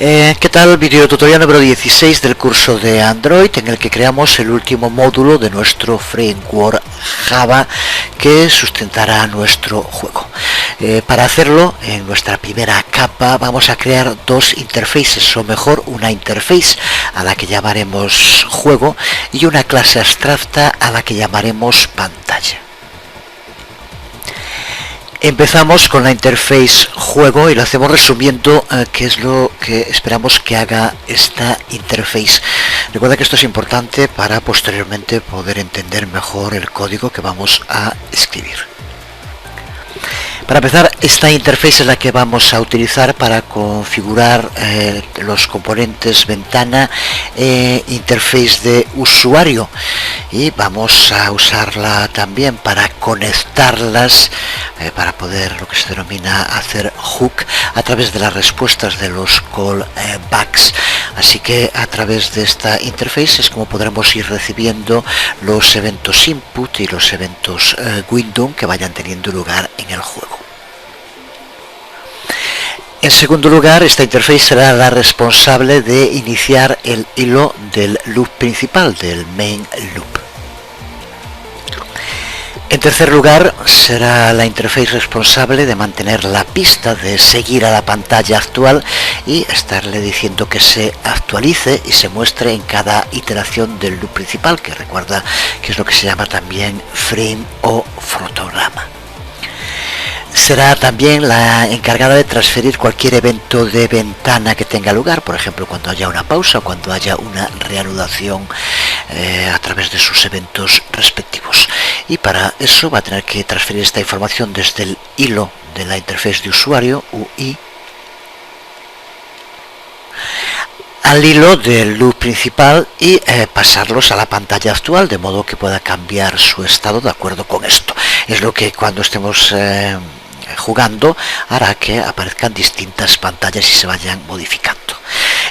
¿Qué tal? Video tutorial número 16 del curso de Android, en el que creamos el último módulo de nuestro framework Java que sustentará nuestro juego. Para hacerlo, en nuestra primera capa vamos a crear dos interfaces, o mejor una interface a la que llamaremos juego y una clase abstracta a la que llamaremos pantalla. Empezamos con la interface juego y lo hacemos resumiendo qué es lo que esperamos que haga esta interface. Recuerda que esto es importante para posteriormente poder entender mejor el código que vamos a escribir. Para empezar, esta interface es la que vamos a utilizar para configurar los componentes ventana e interface de usuario, y vamos a usarla también para conectarlas para poder, lo que se denomina, hacer hook a través de las respuestas de los callbacks. Así que a través de esta interface es como podremos ir recibiendo los eventos input y los eventos window que vayan teniendo lugar en el juego. En segundo lugar, esta interface será la responsable de iniciar el hilo del loop principal, del main loop. En tercer lugar, será la interface responsable de mantener la pista, de seguir a la pantalla actual y estarle diciendo que se actualice y se muestre en cada iteración del loop principal, que recuerda que es lo que se llama también frame o fotograma. Será también la encargada de transferir cualquier evento de ventana que tenga lugar, por ejemplo cuando haya una pausa o cuando haya una reanudación a través de sus eventos respectivos. Y para eso va a tener que transferir esta información desde el hilo de la interfaz de usuario, UI, al hilo del loop principal y pasarlos a la pantalla actual, de modo que pueda cambiar su estado de acuerdo con esto. Es lo que cuando estemos jugando hará que aparezcan distintas pantallas y se vayan modificando.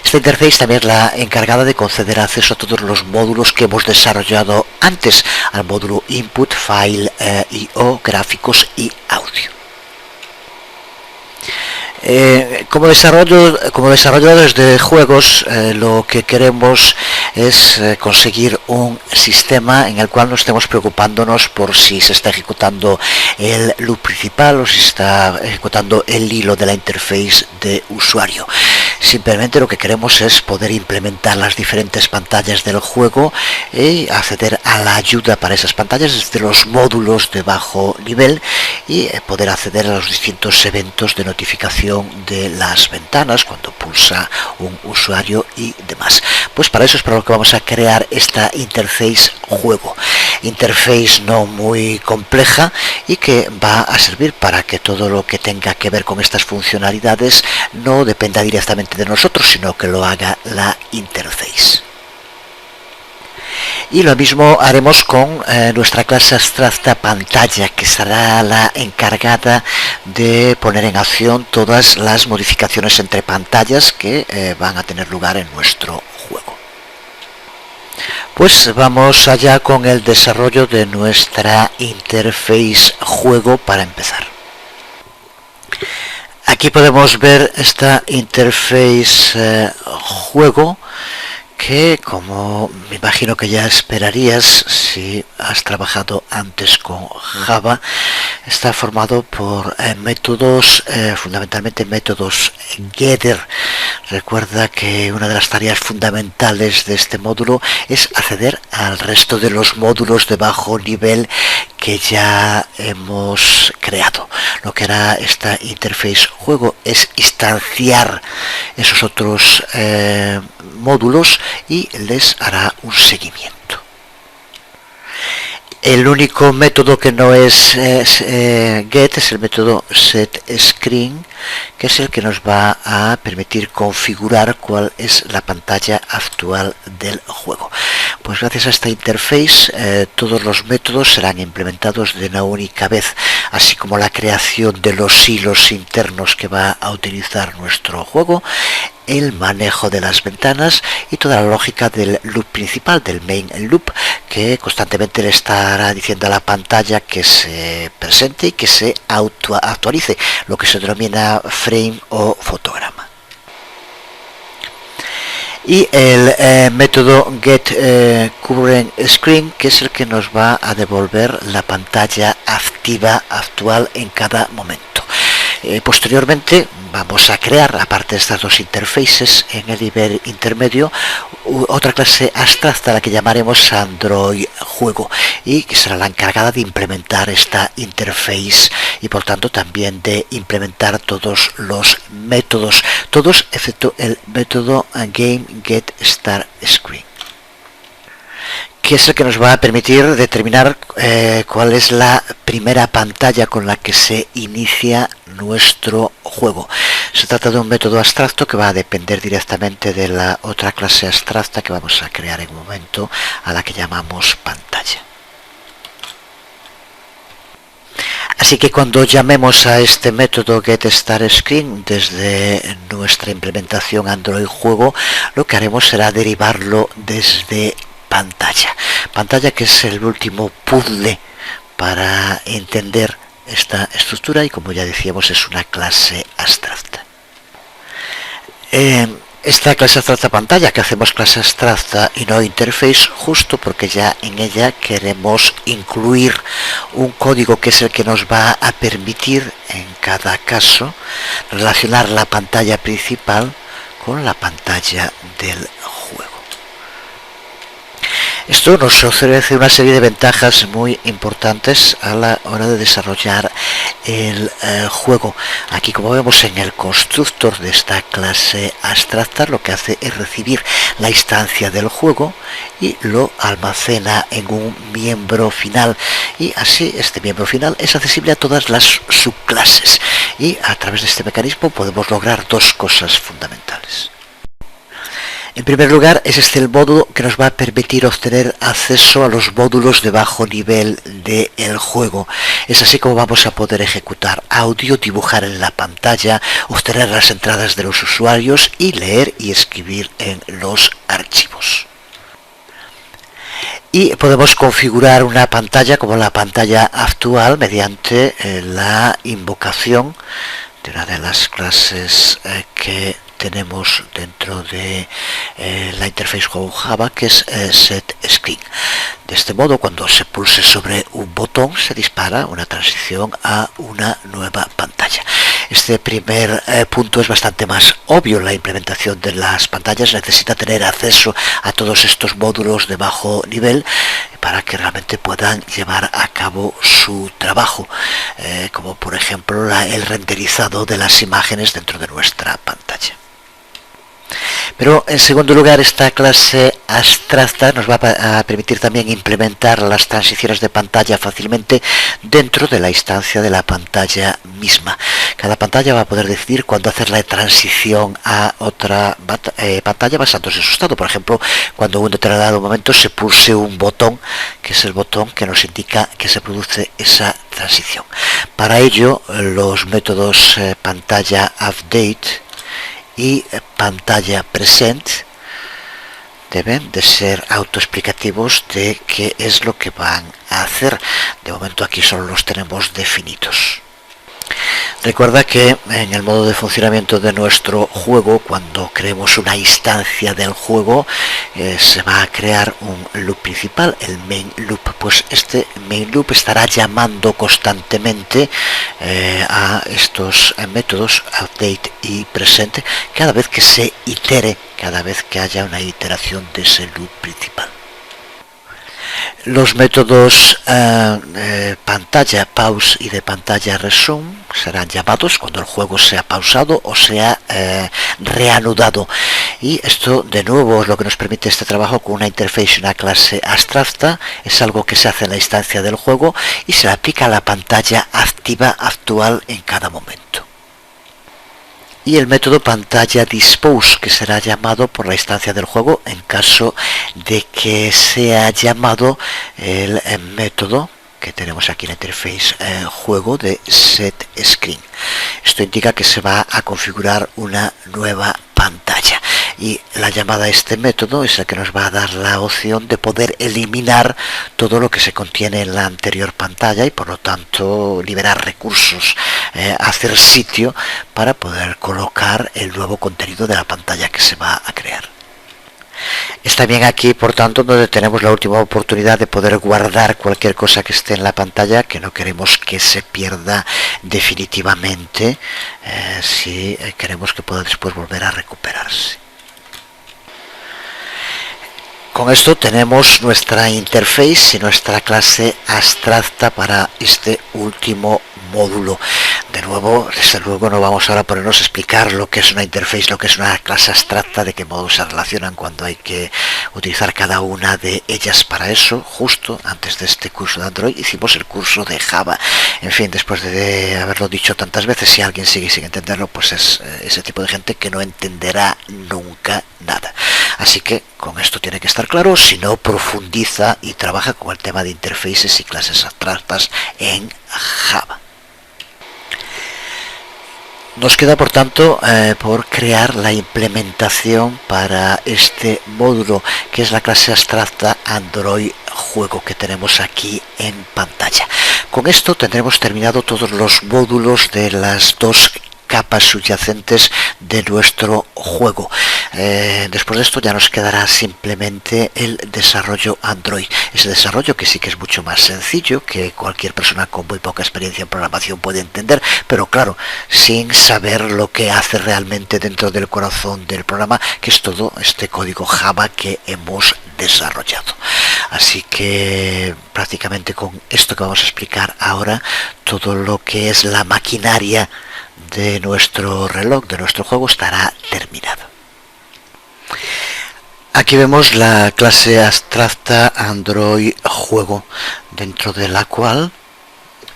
Esta interface también es la encargada de conceder acceso a todos los módulos que hemos desarrollado antes, al módulo input, file, IO, gráficos y audio. Como desarrolladores de juegos, lo que queremos es conseguir un sistema en el cual no estemos preocupándonos por si se está ejecutando el loop principal o si se está ejecutando el hilo de la interface de usuario. Simplemente lo que queremos es poder implementar las diferentes pantallas del juego y acceder a la ayuda para esas pantallas desde los módulos de bajo nivel y poder acceder a los distintos eventos de notificación de las ventanas cuando pulsa un usuario y demás. Pues para eso es para lo que vamos a crear esta interface juego. Interface no muy compleja y que va a servir para que todo lo que tenga que ver con estas funcionalidades no dependa directamente de nosotros, sino que lo haga la interface. Y lo mismo haremos con nuestra clase abstracta pantalla, que será la encargada de poner en acción todas las modificaciones entre pantallas que van a tener lugar en nuestro juego. Pues vamos allá con el desarrollo de nuestra interface juego para empezar. Aquí podemos ver esta interface juego, que, como me imagino que ya esperarías si has trabajado antes con Java, está formado por métodos, fundamentalmente métodos getter. Recuerda que una de las tareas fundamentales de este módulo es acceder al resto de los módulos de bajo nivel que ya hemos creado. Lo que hará esta interface juego es instanciar esos otros módulos y les hará un seguimiento. El único método que no es get es el método setScreen, que es el que nos va a permitir configurar cuál es la pantalla actual del juego. Pues gracias a esta interface todos los métodos serán implementados de una única vez, así como la creación de los hilos internos que va a utilizar nuestro juego, el manejo de las ventanas y toda la lógica del loop principal, del main loop, que constantemente le estará diciendo a la pantalla que se presente y que se actualice, lo que se denomina frame o fotograma. y el método getCurrentScreen, que es el que nos va a devolver la pantalla activa actual en cada momento. Posteriormente vamos a crear, aparte de estas dos interfaces, en el nivel intermedio otra clase abstracta, la que llamaremos Android Juego, y que será la encargada de implementar esta interface y por tanto también de implementar todos los métodos, todos excepto el método GameGetStartScreen, que es el que nos va a permitir determinar cuál es la primera pantalla con la que se inicia nuestro juego. Se trata de un método abstracto que va a depender directamente de la otra clase abstracta que vamos a crear en un momento, a la que llamamos pantalla. Así que cuando llamemos a este método getStartScreen desde nuestra implementación Android Juego, lo que haremos será derivarlo desde pantalla, que es el último puzzle para entender esta estructura, y como ya decíamos es una clase abstracta. Esta clase abstracta pantalla, que hacemos clase abstracta y no interface, justo porque ya en ella queremos incluir un código que es el que nos va a permitir en cada caso relacionar la pantalla principal con la pantalla del juego. Esto nos ofrece una serie de ventajas muy importantes a la hora de desarrollar el juego. Aquí, como vemos en el constructor de esta clase abstracta, lo que hace es recibir la instancia del juego y lo almacena en un miembro final, y así este miembro final es accesible a todas las subclases, y a través de este mecanismo podemos lograr dos cosas fundamentales. En primer lugar, es este el módulo que nos va a permitir obtener acceso a los módulos de bajo nivel del juego. Es así como vamos a poder ejecutar audio, dibujar en la pantalla, obtener las entradas de los usuarios y leer y escribir en los archivos. Y podemos configurar una pantalla como la pantalla actual mediante la invocación de una de las clases que tenemos dentro de la interface juego Java, que es setScreen. De este modo, cuando se pulse sobre un botón, se dispara una transición a una nueva pantalla. Este primer punto es bastante más obvio. La implementación de las pantallas necesita tener acceso a todos estos módulos de bajo nivel para que realmente puedan llevar a cabo su trabajo, como por ejemplo el renderizado de las imágenes dentro de nuestra pantalla. Pero en segundo lugar, esta clase abstracta nos va a permitir también implementar las transiciones de pantalla fácilmente dentro de la instancia de la pantalla misma. Cada pantalla va a poder decidir cuándo hacer la transición a otra pantalla basándose en su estado. Por ejemplo, cuando en un determinado momento se pulse un botón, que es el botón que nos indica que se produce esa transición. Para ello, los métodos pantalla update y pantalla present deben de ser autoexplicativos de qué es lo que van a hacer. De momento aquí solo los tenemos definidos. Recuerda que en el modo de funcionamiento de nuestro juego, cuando creemos una instancia del juego, se va a crear un loop principal, el main loop. Pues este main loop estará llamando constantemente a estos métodos update y present cada vez que se itere, cada vez que haya una iteración de ese loop principal. Los métodos pantalla pause y de pantalla resume serán llamados cuando el juego sea pausado o sea reanudado, y esto de nuevo es lo que nos permite este trabajo con una interface, una clase abstracta. Es algo que se hace en la instancia del juego y se aplica a la pantalla activa actual en cada momento. Y el método pantalla dispose, que será llamado por la instancia del juego en caso de que sea llamado el método que tenemos aquí en la interface juego de setScreen. Esto indica que se va a configurar una nueva pantalla, y la llamada a este método es el que nos va a dar la opción de poder eliminar todo lo que se contiene en la anterior pantalla y por lo tanto liberar recursos, hacer sitio para poder colocar el nuevo contenido de la pantalla que se va a crear. Es también aquí, por tanto, donde tenemos la última oportunidad de poder guardar cualquier cosa que esté en la pantalla, que no queremos que se pierda definitivamente, si queremos que pueda después volver a recuperarse. Con esto tenemos nuestra interface y nuestra clase abstracta para este último módulo. De nuevo, desde luego no vamos ahora a ponernos a explicar lo que es una interface, lo que es una clase abstracta, de qué modo se relacionan, cuando hay que utilizar cada una de ellas. Para eso, justo antes de este curso de Android, hicimos el curso de Java. En fin, después de haberlo dicho tantas veces, si alguien sigue sin entenderlo, pues es ese tipo de gente que no entenderá nunca nada. Así que con esto tiene que estar claro, si no profundiza y trabaja con el tema de interfaces y clases abstractas en Java. Nos queda, por tanto, por crear la implementación para este módulo, que es la clase abstracta Android Juego, que tenemos aquí en pantalla. Con esto tendremos terminado todos los módulos de las dos capas subyacentes de nuestro juego. Después de esto ya nos quedará simplemente el desarrollo Android. Ese desarrollo que sí que es mucho más sencillo, que cualquier persona con muy poca experiencia en programación puede entender, pero claro, sin saber lo que hace realmente dentro del corazón del programa, que es todo este código Java que hemos desarrollado. Así que prácticamente con esto que vamos a explicar ahora, todo lo que es la maquinaria de nuestro reloj, de nuestro juego, estará terminado. Aquí vemos la clase abstracta Android Juego, dentro de la cual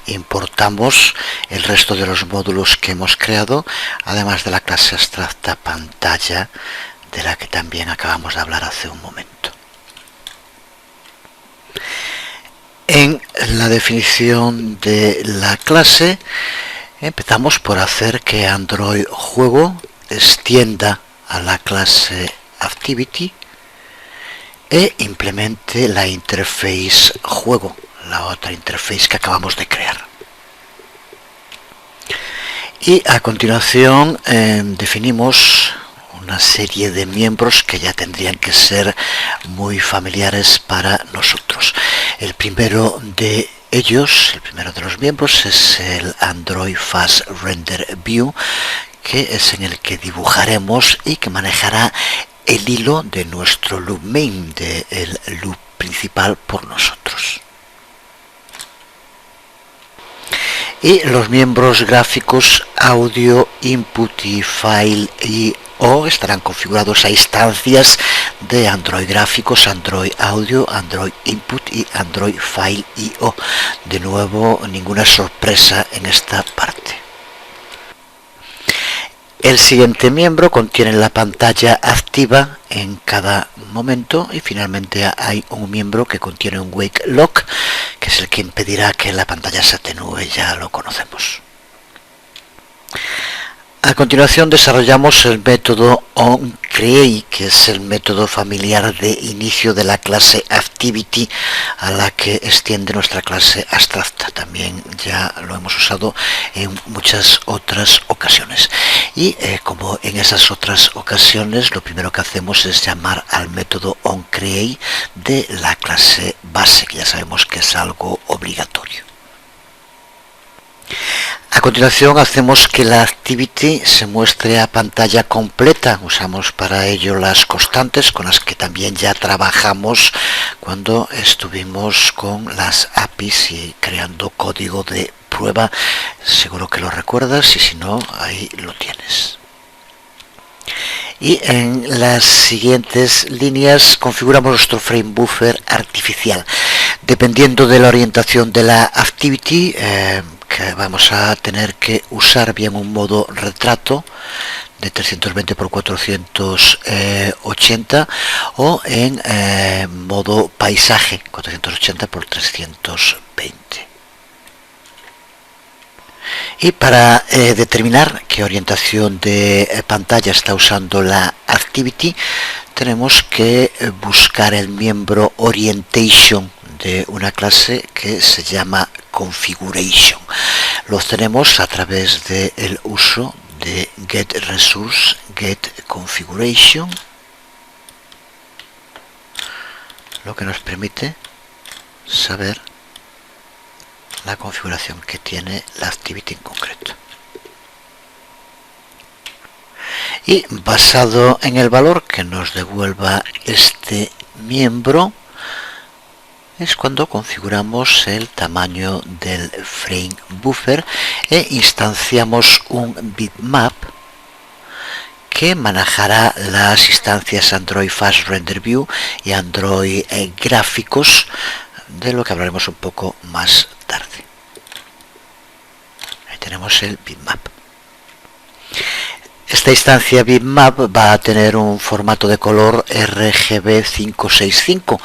importamos el resto de los módulos que hemos creado, además de la clase abstracta Pantalla, de la que también acabamos de hablar hace un momento. En la definición de la clase, empezamos por hacer que Android Juego extienda a la clase Activity e implemente la interface Juego, la otra interface que acabamos de crear. Y a continuación definimos una serie de miembros que ya tendrían que ser muy familiares para nosotros. El primero de ellos, el primero de los miembros, es el Android Fast Render View, que es en el que dibujaremos y que manejará el hilo de nuestro loop main, del loop principal por nosotros. Y los miembros gráficos Audio, Input y File I/O estarán configurados a instancias de Android Gráficos, Android Audio, Android Input y Android File I/O. De nuevo, ninguna sorpresa en esta parte. El siguiente miembro contiene la pantalla activa en cada momento, y finalmente hay un miembro que contiene un wake lock, que es el que impedirá que la pantalla se atenúe. Ya lo conocemos. A continuación desarrollamos el método onCreate, que es el método familiar de inicio de la clase Activity, a la que extiende nuestra clase abstracta. También ya lo hemos usado en muchas otras ocasiones. Y como en esas otras ocasiones, lo primero que hacemos es llamar al método onCreate de la clase base, que ya sabemos que es algo obligatorio. A continuación hacemos que la activity se muestre a pantalla completa. Usamos para ello las constantes, con las que también ya trabajamos cuando estuvimos con las APIs y creando código de prueba. Seguro que lo recuerdas, y si no, ahí lo tienes. Y en las siguientes líneas configuramos nuestro frame buffer artificial. Dependiendo de la orientación de la activity, que vamos a tener que usar bien un modo retrato de 320 x 480 o en modo paisaje 480 x 320. Y para determinar qué orientación de pantalla está usando la activity, tenemos que buscar el miembro orientation de una clase que se llama configuration. Lo obtenemos a través del uso de getResource getConfiguration, lo que nos permite saber la configuración que tiene la activity en concreto. Y basado en el valor que nos devuelva este miembro es cuando configuramos el tamaño del frame buffer e instanciamos un bitmap que manejará las instancias Android Fast Render View y Android Gráficos, de lo que hablaremos un poco más tarde. Ahí tenemos el bitmap. Esta instancia bitmap va a tener un formato de color RGB 565,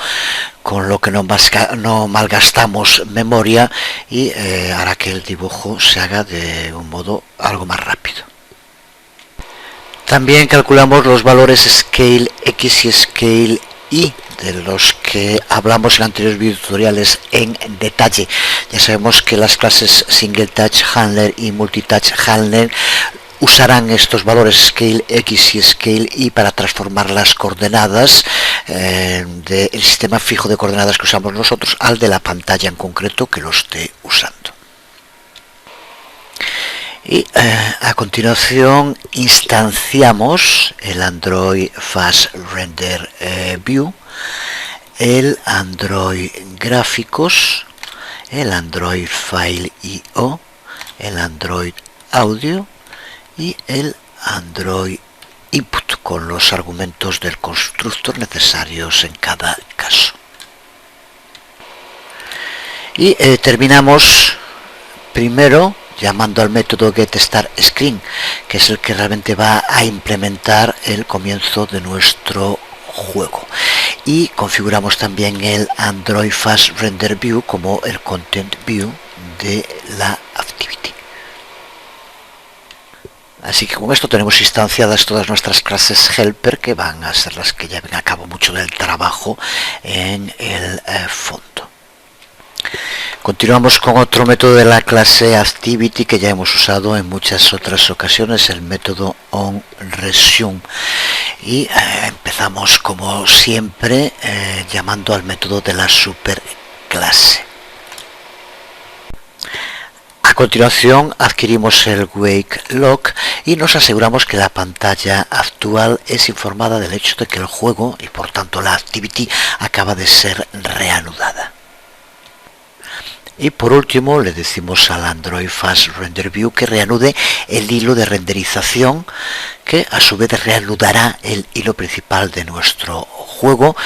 con lo que no malgastamos memoria y hará que el dibujo se haga de un modo algo más rápido. También calculamos los valores Scale X y Scale Y, de los que hablamos en anteriores videotutoriales en detalle. Ya sabemos que las clases Single Touch Handler y Multitouch Handler usarán estos valores Scale X y Scale Y para transformar las coordenadas del sistema fijo de coordenadas que usamos nosotros al de la pantalla en concreto que lo esté usando. Y a continuación instanciamos el Android Fast Render View, el Android Gráficos, el Android File I/O, el Android Audio y el Android Input, con los argumentos del constructor necesarios en cada caso. Y terminamos primero llamando al método getStartScreen, que es el que realmente va a implementar el comienzo de nuestro juego. Y configuramos también el Android Fast Render View como el Content View de la Activity. Así que con esto tenemos instanciadas todas nuestras clases helper, que van a ser las que lleven a cabo mucho del trabajo en el fondo. Continuamos con otro método de la clase Activity que ya hemos usado en muchas otras ocasiones, el método onResume. Y empezamos como siempre llamando al método de la superclase. A continuación adquirimos el Wake Lock y nos aseguramos que la pantalla actual es informada del hecho de que el juego y por tanto la Activity acaba de ser reanudada. Y por último le decimos al Android Fast Render View que reanude el hilo de renderización, que a su vez reanudará el hilo principal de nuestro juego,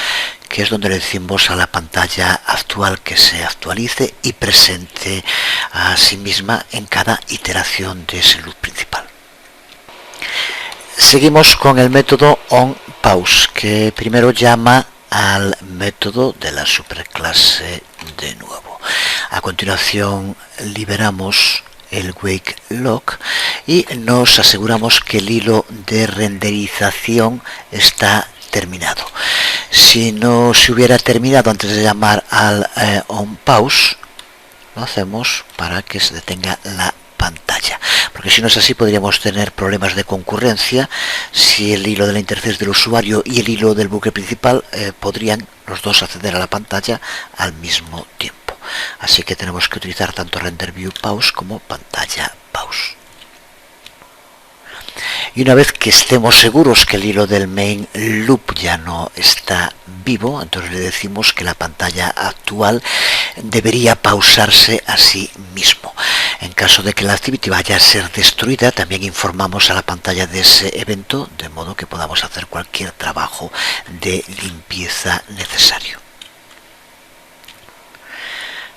que es donde le decimos a la pantalla actual que se actualice y presente a sí misma en cada iteración de ese loop principal. Seguimos con el método onPause, que primero llama al método de la superclase de nuevo. A continuación liberamos el Wake Lock y nos aseguramos que el hilo de renderización está terminado. Si no se hubiera terminado antes de llamar al onPause, lo hacemos para que se detenga la pantalla, porque si no es así podríamos tener problemas de concurrencia. Si el hilo de la interfaz del usuario y el hilo del bucle principal podrían los dos acceder a la pantalla al mismo tiempo. Así que tenemos que utilizar tanto Render View Pause como pantalla Pause. Y una vez que estemos seguros que el hilo del main loop ya no está vivo, entonces le decimos que la pantalla actual debería pausarse a sí mismo. En caso de que la Activity vaya a ser destruida, también informamos a la pantalla de ese evento, de modo que podamos hacer cualquier trabajo de limpieza necesario.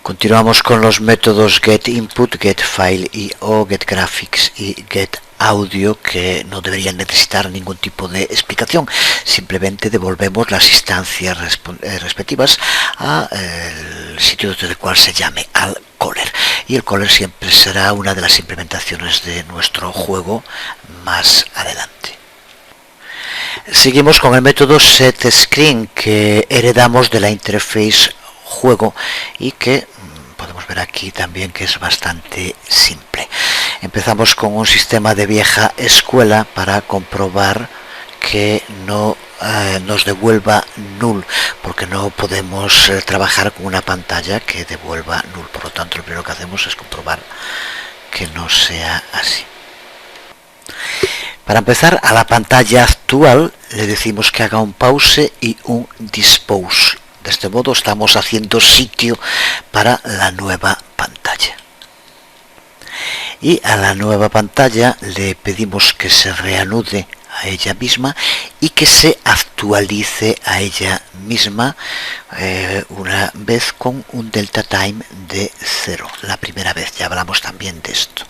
Continuamos con los métodos getInput, getFileIO, getGraphics y getAudio, que no deberían necesitar ningún tipo de explicación. Simplemente devolvemos las instancias respectivas al sitio desde el cual se llame, al caller. Y el caller siempre será una de las implementaciones de nuestro juego más adelante. Seguimos con el método setScreen, que heredamos de la interface juego y que podemos ver aquí también que es bastante simple. Empezamos con un sistema de vieja escuela para comprobar que no nos devuelva null, porque no podemos trabajar con una pantalla que devuelva null. Por lo tanto, lo primero que hacemos es comprobar que no sea así. Para empezar, a la pantalla actual le decimos que haga un pause y un dispose. De este modo estamos haciendo sitio para la nueva pantalla. Y a la nueva pantalla le pedimos que se reanude a ella misma y que se actualice a ella misma una vez con un delta time de 0. La primera vez, ya hablamos también de esto.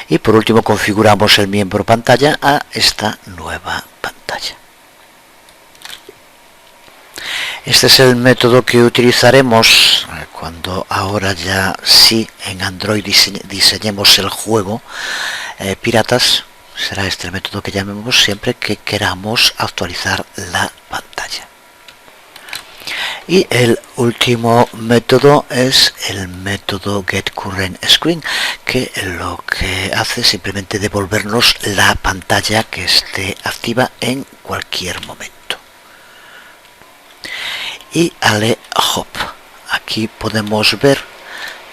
Y por último configuramos el miembro pantalla a esta nueva pantalla. Este es el método que utilizaremos cuando ahora ya sí en Android diseñemos el juego Piratas. Será este el método que llamemos siempre que queramos actualizar la pantalla. Y el último método es el método getCurrentScreen, que lo que hace es simplemente devolvernos la pantalla que esté activa en cualquier momento. Y ale hop. Aquí podemos ver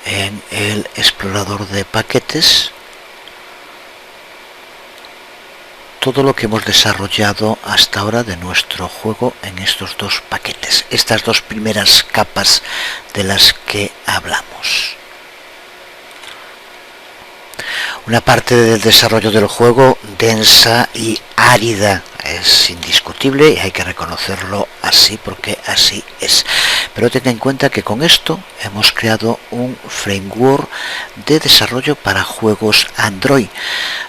en el explorador de paquetes todo lo que hemos desarrollado hasta ahora de nuestro juego en estos dos paquetes, estas dos primeras capas de las que hablamos. Una parte del desarrollo del juego densa y árida, es indiscutible y hay que reconocerlo así porque así es. Pero ten en cuenta que con esto hemos creado un framework de desarrollo para juegos Android.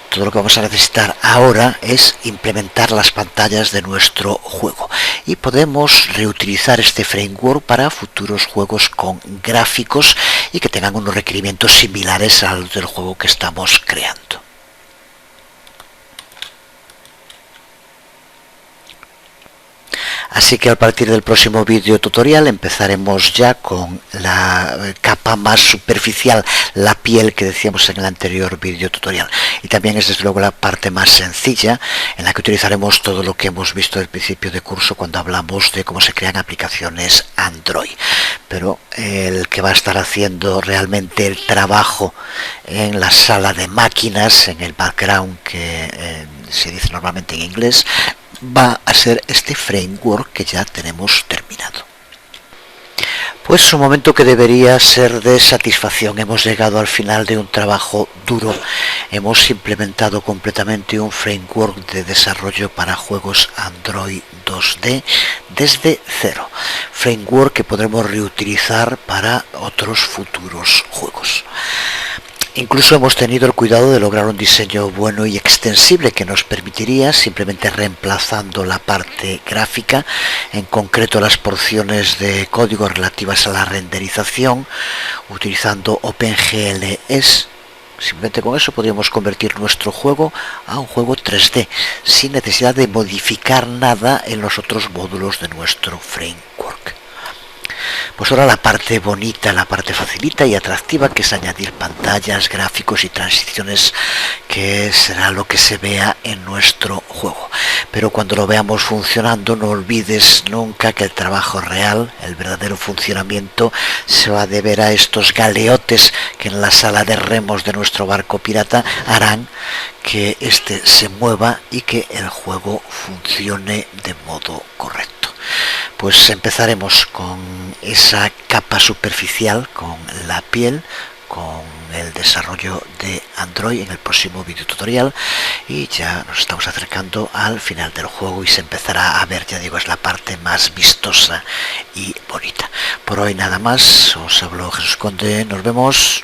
Todo lo que vamos a necesitar ahora es implementar las pantallas de nuestro juego y podemos reutilizar este framework para futuros juegos con gráficos y que tengan unos requerimientos similares a los del juego que estamos creando. Así que a partir del próximo vídeo tutorial empezaremos ya con la capa más superficial, la piel que decíamos en el anterior vídeo tutorial. Y también es desde luego la parte más sencilla en la que utilizaremos todo lo que hemos visto al principio de curso cuando hablamos de cómo se crean aplicaciones Android. Pero el que va a estar haciendo realmente el trabajo en la sala de máquinas, en el background que se dice normalmente en inglés, va a ser este framework que ya tenemos terminado. Pues un momento que debería ser de satisfacción. Hemos llegado al final de un trabajo duro. Hemos implementado completamente un framework de desarrollo para juegos Android 2D desde cero. Framework que podremos reutilizar para otros futuros juegos. Incluso hemos tenido el cuidado de lograr un diseño bueno y extensible que nos permitiría, simplemente reemplazando la parte gráfica, en concreto las porciones de código relativas a la renderización, utilizando OpenGLS. Simplemente con eso podríamos convertir nuestro juego a un juego 3D, sin necesidad de modificar nada en los otros módulos de nuestro framework. Pues ahora la parte bonita, la parte facilita y atractiva, que es añadir pantallas, gráficos y transiciones, que será lo que se vea en nuestro juego. Pero cuando lo veamos funcionando, no olvides nunca que el trabajo real, el verdadero funcionamiento, se va a deber a estos galeotes que en la sala de remos de nuestro barco pirata harán que este se mueva y que el juego funcione de modo correcto. Pues empezaremos con esa capa superficial, con la piel, con el desarrollo de Android en el próximo video tutorial, y ya nos estamos acercando al final del juego y se empezará a ver, ya digo, es la parte más vistosa y bonita. Por hoy nada más, os habló Jesús Conde, nos vemos.